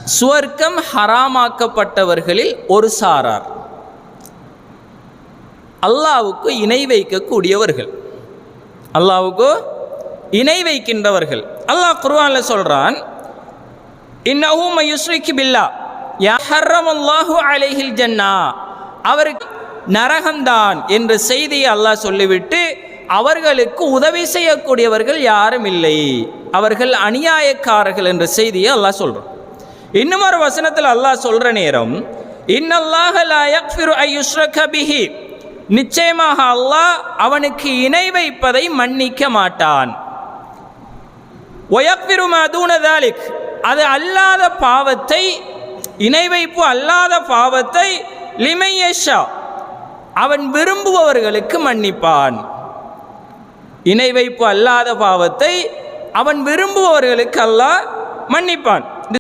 சுவர்க்கம் ஹராமாக்கப்பட்டவர்களில் ஒரு சாரார் அல்லாஹ்வுக்கு இணை வைக்கக்கூடியவர்கள், அல்லாஹ்வுக்கு இணை வைக்கின்றவர்கள். அல்லாஹ் குர்ஆன்ல சொல்றான், இன்னஹு மயுஸ்ரிக் பில்லாஹ் யஹர்ரமுல்லாஹு அலைஹில் ஜன்னா, அவருக்கு நரகம்தான் என்ற செய்தியை அல்லாஹ் சொல்லிவிட்டு அவர்களுக்கு உதவி செய்யக்கூடியவர்கள் யாரும் இல்லை, அவர்கள் அநியாயக்காரர்கள் என்ற செய்தியை அல்லாஹ் சொல்றான். இன்னும் ஒரு வசனத்தில் அல்லாஹ் சொல்ற நேரம், இன்னல்லாஹ லா யக்ஃபிரு அய்யுஷ்ரக பிஹி, நிச்சயமாக அல்லாஹ் அவனுக்கு இணை வைப்பதை மன்னிக்க மாட்டான். வயக்ஃபிரு மா தூன தாலிக், அது அல்லாத பாவத்தை, இணை வைப்பு அல்லாத பாவத்தை லிமன் யஷா, அவன் விரும்புபவர்களுக்கு மன்னிப்பான். இணை வைப்பு அல்லாத பாவத்தை அவன் விரும்புபவர்களுக்கு அல்லாஹ் மன்னிப்பான்.